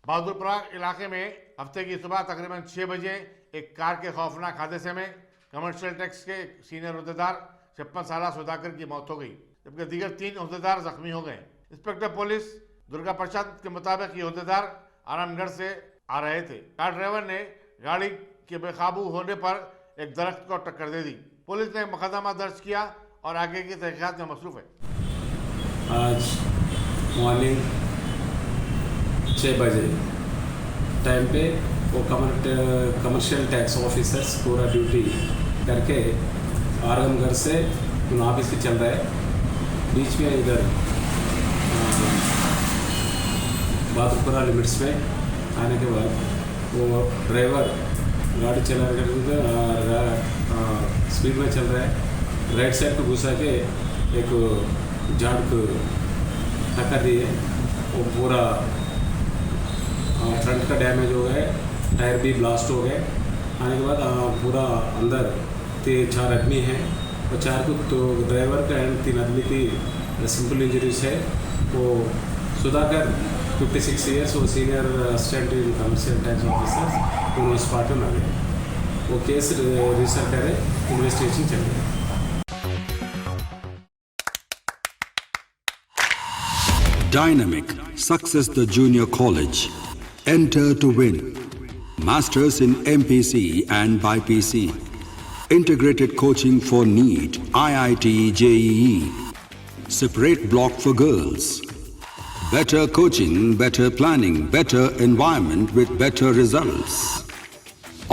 बहादुरपुरा इलाके में हफ्ते की सुबह तकरीबन 6 बजे एक कार के खौफनाक हादसे में कमर्शियल टैक्स के सीनियर अहदेदार 56 साल सुधाकर की मौत हो गई, जबकि दीगर 3 अहदेदार जख्मी हो गए। इंस्पेक्टर पुलिस दुर्गा प्रसाद के मुताबिक ये अहदेदार आरामगढ़ से आ रहे थे। कार ड्राइवर ने गाड़ी के बेकाबू होने पर एक दरख्त को टक्कर दे दी। पुलिस ने मुकदमा दर्ज किया और आगे की तहकीकात में मसरूफ है। आज मॉर्निंग 6 बजे टाइम पे वो कमर्शियल टैक्स ऑफिसर्स पूरा ड्यूटी करके आरामगढ़ से उन ऑफिस पे चल रहा है। बीच में इधर बहादुरपुरा लिमिट्स में आने के बाद वो ड्राइवर गाड़ी चला स्पीड में चल रहा है, राइट साइड को घुसा के एक झाड़ को टक्कर दी है। वो पूरा फ्रंट का डैमेज हो गया, टायर भी ब्लास्ट हो गए। आने के बाद पूरा अंदर 4 आदमी हैं, और 4 को तो ड्राइवर का एंड 3 आदमी की सिंपल इंजरीज है। वो सुधाकर 56 ईयर्स, वो senior assistant in commercial tax officer, उन्होंने स्पॉट में आ गए। वो केस रजिस्टर करे, इन्वेस्टिगेशन चल रही है। Dynamic Success the Junior College. Enter to win. Masters in MPC and BPC. Integrated coaching for NEET, IIT, JEE. Separate block for girls. Better coaching, better planning, better environment with better results.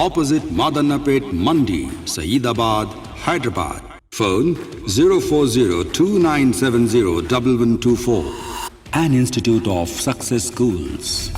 Opposite Madanapet Mandi, Saeedabad, Hyderabad. Phone 04029701124. An institute of success schools.